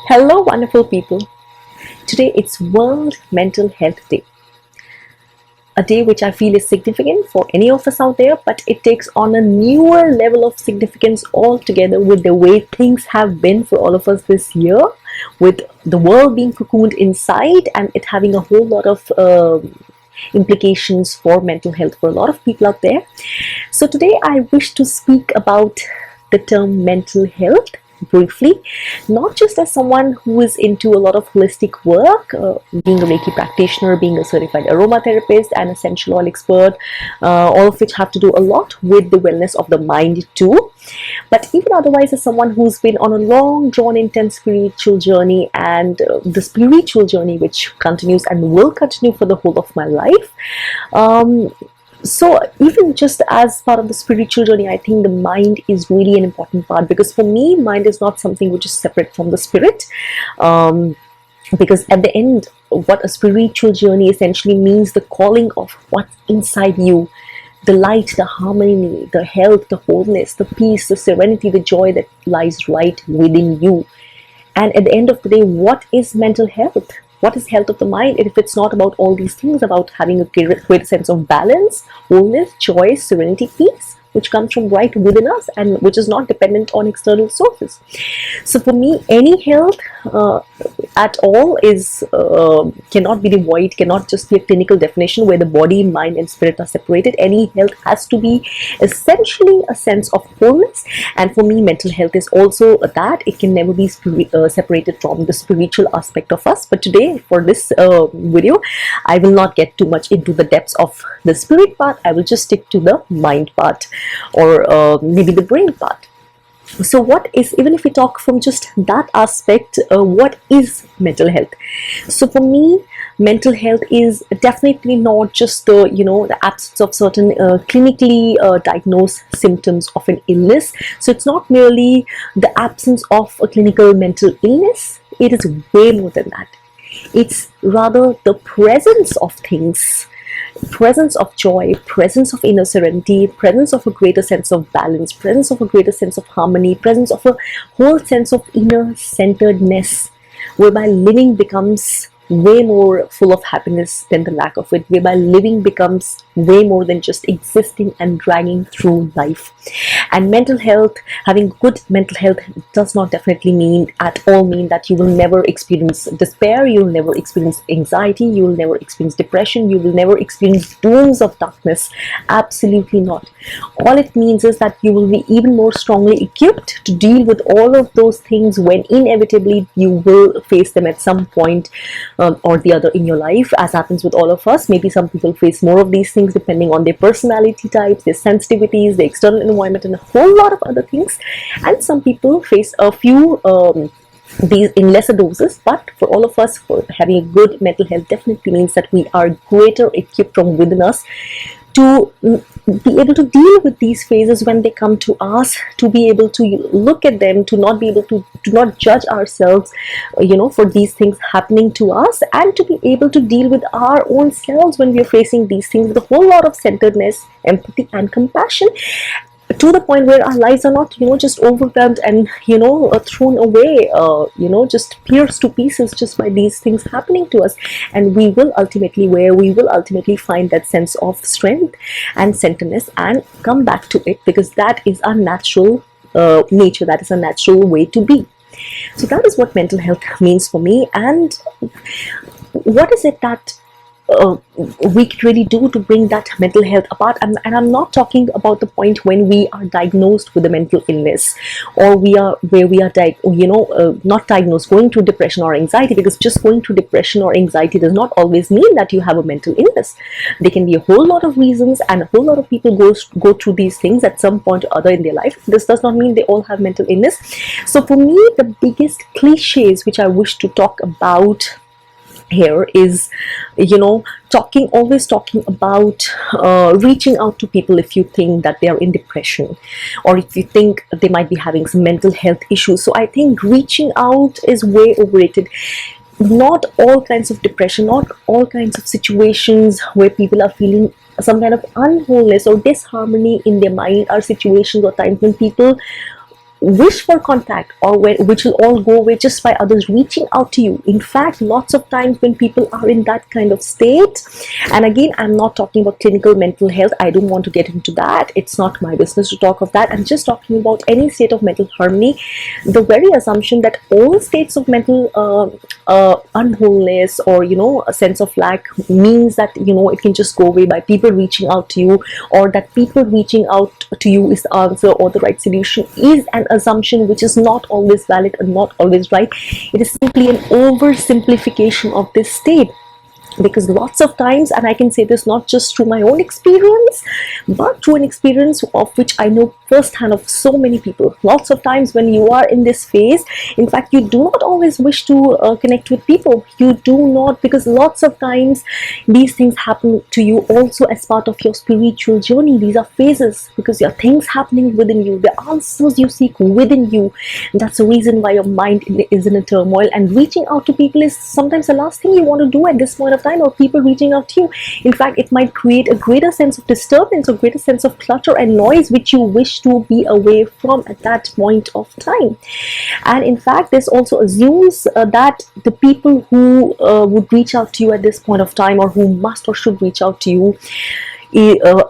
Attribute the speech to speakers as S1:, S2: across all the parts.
S1: Hello, wonderful people. Today it's World Mental Health Day, a day which I feel is significant for any of us out there, but it takes on a newer level of significance altogether with the way things have been for all of us this year, with the world being cocooned inside and it having a whole lot of implications for mental health for a lot of people out there. So today I wish to speak about the term mental health briefly, not just as someone who is into a lot of holistic work, being a Reiki practitioner, being a certified aromatherapist, and essential oil expert, all of which have to do a lot with the wellness of the mind too. But even otherwise, as someone who's been on a long, drawn, intense spiritual journey, and the spiritual journey which continues and will continue for the whole of my life. So even just as part of the spiritual journey, I think the mind is really an important part, because for me mind is not something which is separate from the spirit, because at the end what a spiritual journey essentially means, the calling of what's inside you, the light, the harmony, the health, the wholeness, the peace, the serenity, the joy that lies right within you. And at the end of the day, what is mental health? What is health of the mind? And if it's not about all these things, about having a great sense of balance, wholeness, joy, serenity, peace, which comes from right within us and which is not dependent on external sources. So for me, any health at all is cannot be devoid, cannot just be a clinical definition where the body, mind and spirit are separated. Any health has to be essentially a sense of wholeness, and for me mental health is also that. It can never be separated from the spiritual aspect of us. But today for this video, I will not get too much into the depths of the spirit part. I will just stick to the mind part, or maybe the brain part. So what is, even if we talk from just that aspect, what is mental health? So for me, mental health is definitely not just the absence of certain clinically diagnosed symptoms of an illness. So it's not merely the absence of a clinical mental illness. It is way more than that. It's rather the presence of things, presence of joy, presence of inner serenity, presence of a greater sense of balance, presence of a greater sense of harmony, presence of a whole sense of inner centeredness, whereby living becomes way more full of happiness than the lack of it, whereby living becomes way more than just existing and dragging through life. And mental health, having good mental health, does not definitely mean at all mean that you will never experience despair, you will never experience anxiety, you will never experience depression, you will never experience dooms of darkness. Absolutely not. All it means is that you will be even more strongly equipped to deal with all of those things when inevitably you will face them at some point or the other in your life, as happens with all of us. Maybe some people face more of these things depending on their personality types, their sensitivities, the external environment, and a whole lot of other things. And some people face a few these in lesser doses. But for all of us, for having a good mental health definitely means that we are greater equipped from within us to be able to deal with these phases when they come to us, to be able to look at them, to not be able to not judge ourselves, for these things happening to us, and to be able to deal with our own selves when we are facing these things with a whole lot of centeredness, empathy and compassion, to the point where our lives are not just overwhelmed and thrown away, just pierced to pieces just by these things happening to us. And we will ultimately find that sense of strength and centeredness and come back to it, because that is our natural nature, that is a natural way to be. So that is what mental health means for me. And what is it that we can really do to bring that mental health apart? And I'm not talking about the point when we are diagnosed with a mental illness, or not diagnosed, going through depression or anxiety, because just going through depression or anxiety does not always mean that you have a mental illness. There can be a whole lot of reasons, and a whole lot of people go through these things at some point or other in their life. This does not mean they all have mental illness. So for me, the biggest cliches which I wish to talk about here is always talking about reaching out to people if you think that they are in depression, or if you think they might be having some mental health issues. So I think reaching out is way overrated. Not all kinds of depression, not all kinds of situations where people are feeling some kind of unwholeness or disharmony in their mind are situations or times when people wish for contact, or which will all go away just by others reaching out to you. In fact, lots of times when people are in that kind of state, and again, I'm not talking about clinical mental health, I don't want to get into that, it's not my business to talk of that, I'm just talking about any state of mental harmony. The very assumption that all states of mental unwholeness, or a sense of lack, means that it can just go away by people reaching out to you, or that people reaching out to you is the answer or the right solution, is an assumption which is not always valid and not always right. It is simply an oversimplification of this state. Because lots of times, and I can say this not just through my own experience, but through an experience of which I know firsthand of so many people, lots of times when you are in this phase, in fact, you do not always wish to connect with people. You do not, because lots of times these things happen to you also as part of your spiritual journey. These are phases, because there are things happening within you, the answers you seek within you. And that's the reason why your mind is in a turmoil, and reaching out to people is sometimes the last thing you want to do at this point of time, or people reaching out to you. In fact, it might create a greater sense of disturbance, a greater sense of clutter and noise, which you wish to be away from at that point of time. And in fact, this also assumes that the people who would reach out to you at this point of time, or who must or should reach out to you,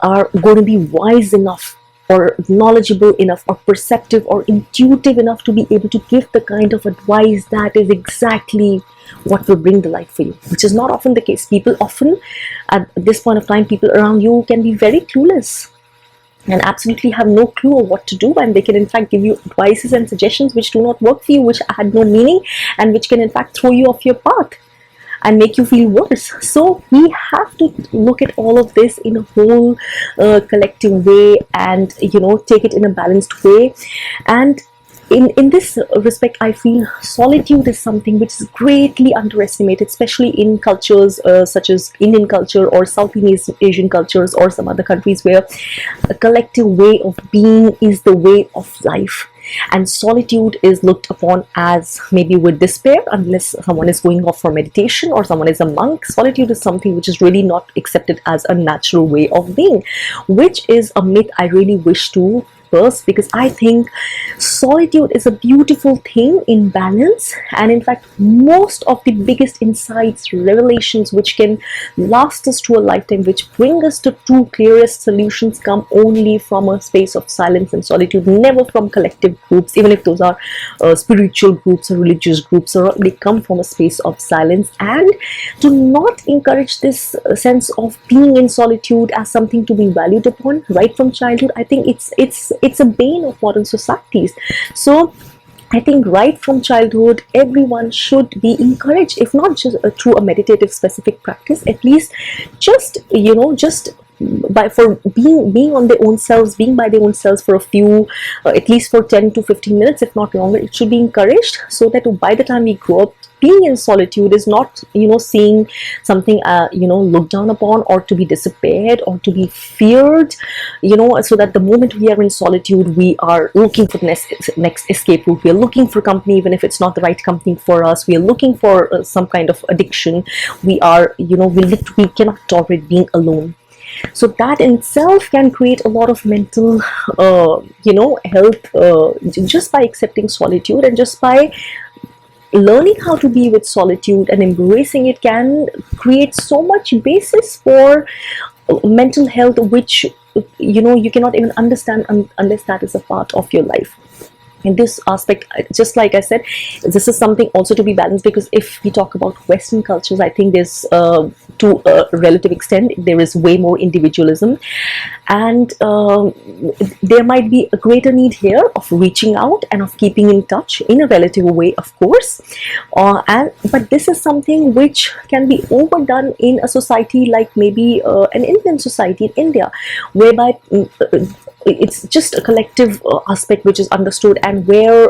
S1: are going to be wise enough, or knowledgeable enough, or perceptive or intuitive enough to be able to give the kind of advice that is exactly what will bring the light for you, which is not often the case. People often, at this point of time, people around you can be very clueless and absolutely have no clue of what to do, and they can in fact give you advices and suggestions which do not work for you, which had no meaning, and which can in fact throw you off your path and make you feel worse. So we have to look at all of this in a whole collective way, and take it in a balanced way. And in this respect, I feel solitude is something which is greatly underestimated, especially in cultures such as Indian culture or Southeast Asian cultures, or some other countries where a collective way of being is the way of life. And solitude is looked upon as maybe with despair, unless someone is going off for meditation or someone is a monk. Solitude is something which is really not accepted as a natural way of being, which is a myth I really wish to burst, because I think solitude is a beautiful thing in balance. And in fact, most of the biggest insights, revelations which can last us to a lifetime, which bring us to true clearest solutions, come only from a space of silence and solitude, never from collective groups, even if those are spiritual groups or religious groups, or they come from a space of silence. And to not encourage this sense of being in solitude as something to be valued upon right from childhood, I think it's a bane of modern societies. So I think right from childhood, everyone should be encouraged, if not just through a meditative specific practice, at least just for being on their own selves, being by their own selves for a few, at least for 10 to 15 minutes, if not longer. It should be encouraged, so that by the time we grow up, being in solitude is not seeing something looked down upon, or to be despaired, or to be feared, so that the moment we are in solitude, we are looking for the next escape route. We are looking for company, even if it's not the right company for us. We are looking for some kind of addiction. We are we cannot tolerate being alone. So that in itself can create a lot of mental health, just by accepting solitude, and just by learning how to be with solitude and embracing it can create so much basis for mental health, which you cannot even understand unless that is a part of your life. In this aspect, just like I said, this is something also to be balanced, because if we talk about Western cultures, I think there's to a relative extent there is way more individualism, and there might be a greater need here of reaching out and of keeping in touch in a relative way, of course, but this is something which can be overdone in a society like maybe an Indian society in India, whereby it's just a collective aspect which is understood, and where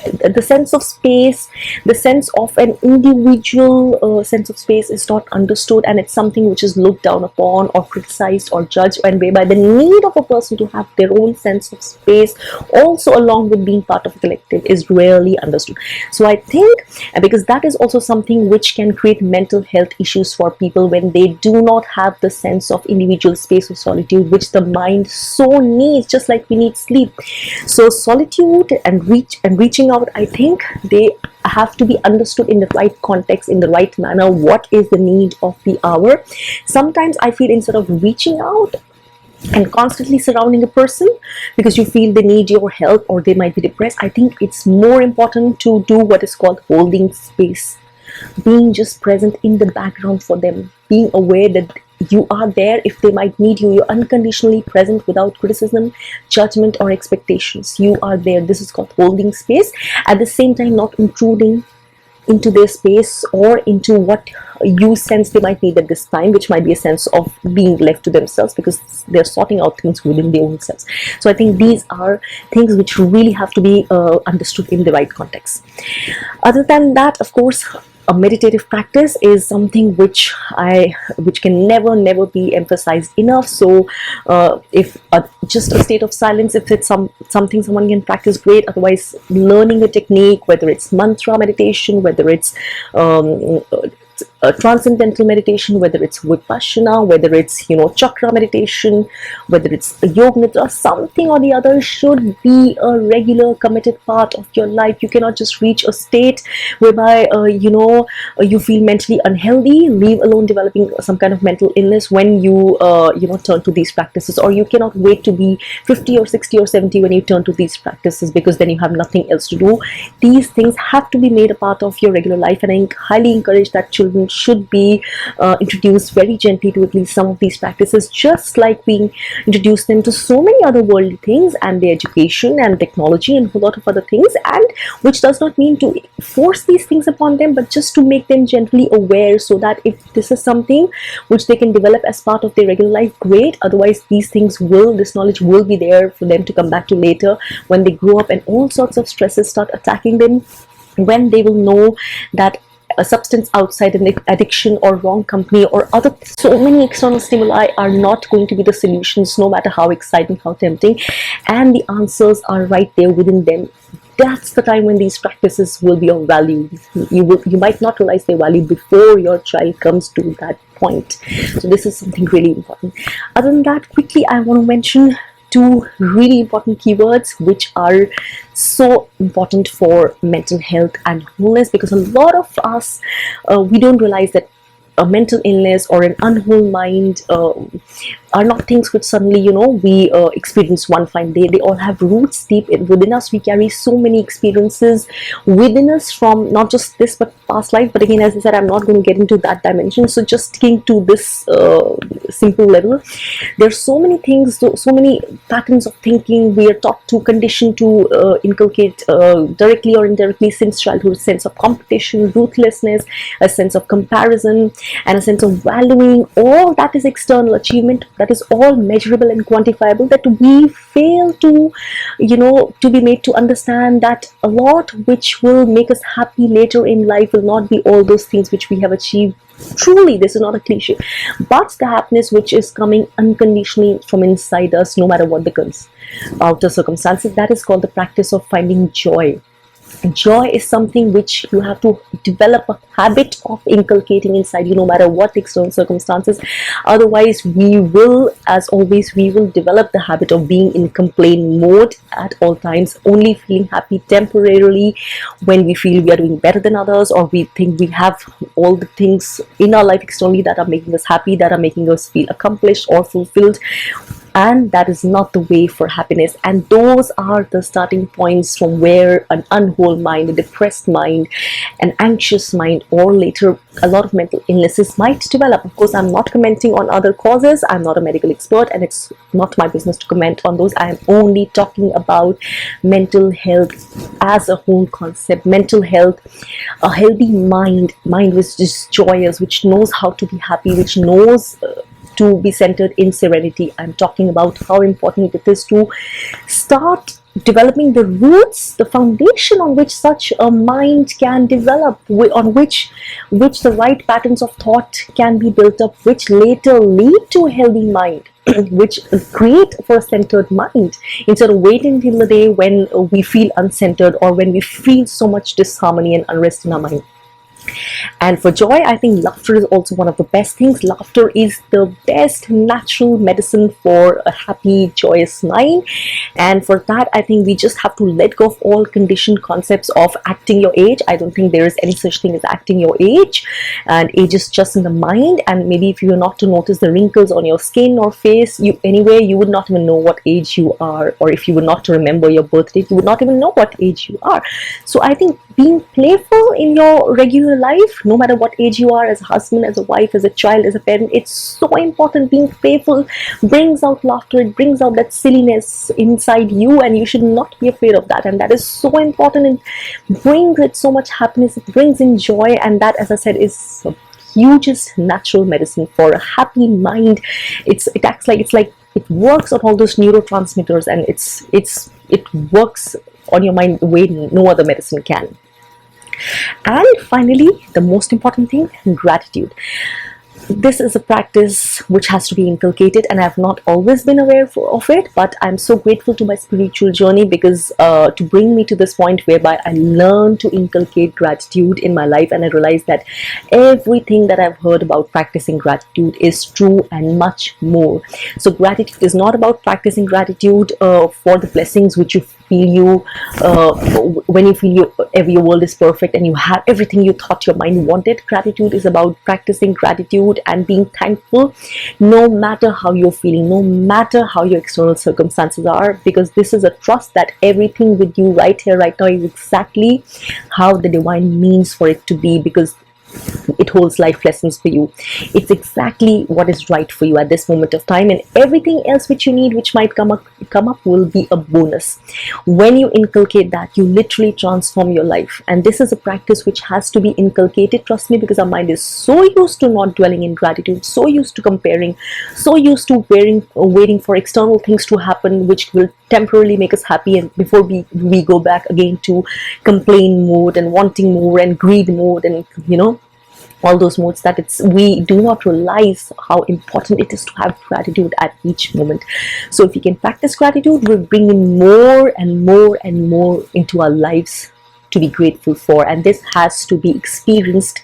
S1: the sense of space, the sense of an individual sense of space is not understood, and it's something which is looked down upon or criticized or judged, and whereby the need of a person to have their own sense of space also along with being part of a collective is rarely understood. So I think because that is also something which can create mental health issues for people when they do not have the sense of individual space or solitude, which the mind so needs, just like we need sleep. So solitude and reaching out, I think they have to be understood in the right context, in the right manner. What is the need of the hour? Sometimes I feel instead of reaching out and constantly surrounding a person because you feel they need your help or they might be depressed, I think it's more important to do what is called holding space, being just present in the background for them, being aware that you are there if they might need you. You're unconditionally present without criticism, judgment, or expectations. You are there. This is called holding space. At the same time, not intruding into their space or into what you sense they might need at this time, which might be a sense of being left to themselves because they're sorting out things within their own selves. So I think these are things which really have to be understood in the right context. Other than that, of course, a meditative practice is something which can never be emphasized enough. So if just a state of silence, if it's something someone can practice, great. Otherwise, learning a technique, whether it's mantra meditation, whether it's transcendental meditation, whether it's vipassana, whether it's chakra meditation, whether it's yoga nidra, something or the other should be a regular committed part of your life. You cannot just reach a state whereby you feel mentally unhealthy, leave alone developing some kind of mental illness when you turn to these practices, or you cannot wait to be 50 or 60 or 70 when you turn to these practices, because then you have nothing else to do. These things have to be made a part of your regular life, and I highly encourage that children should be introduced very gently to at least some of these practices, just like we introduce them to so many other worldly things and the education and technology and a lot of other things, and which does not mean to force these things upon them, but just to make them gently aware, so that if this is something which they can develop as part of their regular life, great. Otherwise, this knowledge will be there for them to come back to later when they grow up and all sorts of stresses start attacking them, when they will know that a substance outside an addiction or wrong company or other so many external stimuli are not going to be the solutions, no matter how exciting, how tempting, and the answers are right there within them. That's the time when these practices will be of value. You might not realize their value before your child comes to that point. So this is something really important. Other than that, quickly I want to mention two really important keywords which are so important for mental health and wholeness, because a lot of us we don't realize that a mental illness or an unwhole mind are not things which suddenly we experience one fine day. They all have roots deep within us. We carry so many experiences within us from not just this but past life. But again, as I said, I'm not going to get into that dimension, so just sticking to this simple level. There's so many things, so many patterns of thinking we are taught to, conditioned to inculcate directly or indirectly since childhood. A sense of competition, ruthlessness, a sense of comparison, and a sense of valuing. All that is external achievement, that is all measurable and quantifiable, that we fail to to be made to understand that a lot which will make us happy later in life will not be all those things which we have achieved. Truly, this is not a cliche, but the happiness which is coming unconditionally from inside us, no matter what the outer circumstances. That is called the practice of finding joy. Joy is something which you have to develop a habit of inculcating inside you, no matter what external circumstances. Otherwise, as always, we will develop the habit of being in complaint mode at all times, only feeling happy temporarily when we feel we are doing better than others, or we think we have all the things in our life externally that are making us happy, that are making us feel accomplished or fulfilled. And that is not the way for happiness. And those are the starting points from where an unwhole mind, a depressed mind, an anxious mind, or later a lot of mental illnesses might develop. Of course, I'm not commenting on other causes. I'm not a medical expert, and it's not my business to comment on those. I am only talking about mental health as a whole concept. Mental health, a healthy mind which is joyous, which knows how to be happy, which knows to be centered in serenity. I'm talking about how important it is to start developing the roots, the foundation on which such a mind can develop, on which the right patterns of thought can be built up, which later lead to a healthy mind, which create for a centered mind, instead of waiting until the day when we feel uncentered or when we feel so much disharmony and unrest in our mind. And for joy, I think laughter is also one of the best things. Laughter is the best natural medicine for a happy, joyous mind. And for that, I think we just have to let go of all conditioned concepts of acting your age. I don't think there is any such thing as acting your age. And age is just in the mind. And maybe if you were not to notice the wrinkles on your skin or face, you would not even know what age you are. Or if you were not to remember your birth date, you would not even know what age you are. So I think being playful in your regular life, no matter what age you are, as a husband, as a wife, as a child, as a parent, it's so important. Being playful brings out laughter, it brings out that silliness inside you, and you should not be afraid of that. And that is so important, and brings it so much happiness, it brings in joy, and that, as I said, is the hugest natural medicine for a happy mind. It acts like, it works on all those neurotransmitters, and it works on your mind the way no other medicine can. And finally, the most important thing, gratitude. This is a practice which has to be inculcated, and I've not always been aware of it, but I'm so grateful to my spiritual journey, because to bring me to this point whereby I learned to inculcate gratitude in my life, and I realized that everything that I've heard about practicing gratitude is true and much more. So gratitude is not about practicing gratitude for the blessings which you feel when you feel your world is perfect and you have everything you thought your mind wanted. Gratitude is about practicing gratitude and being thankful no matter how you're feeling, no matter how your external circumstances are, because this is a trust that everything with you right here, right now, is exactly how the divine means for it to be, because it holds life lessons for you. It's exactly what is right for you at this moment of time, and everything else which you need, which might come up will be a bonus. When you inculcate that, you literally transform your life. And this is a practice which has to be inculcated, trust me, because our mind is so used to not dwelling in gratitude, so used to comparing, so used to waiting for external things to happen which will temporarily make us happy, and before we go back again to complain mode and wanting more and greed mode, and all those modes, that we do not realize how important it is to have gratitude at each moment. So if we can practice gratitude, we'll bring in more and more and more into our lives to be grateful for, and this has to be experienced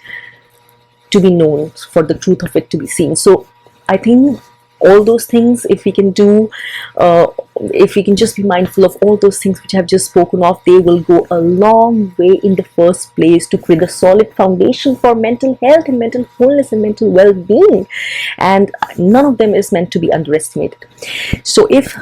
S1: to be known, for the truth of it to be seen. So I think all those things, if we can do, if we can just be mindful of all those things which I've just spoken of, they will go a long way in the first place to create a solid foundation for mental health and mental wholeness and mental well-being, and none of them is meant to be underestimated. So if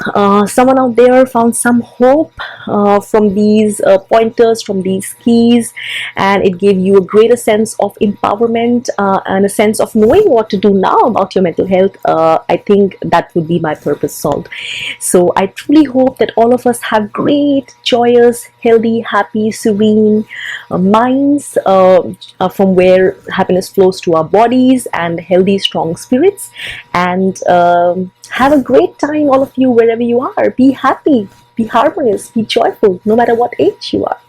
S1: someone out there found some hope from these pointers, from these keys, and it gave you a greater sense of empowerment and a sense of knowing what to do now about your mental health, I think that would be my purpose solved. So I truly hope that all of us have great, joyous, healthy, happy, serene minds, from where happiness flows to our bodies, and healthy, strong spirits. And have a great time, all of you, wherever you are. Be happy, be harmonious, be joyful, no matter what age you are.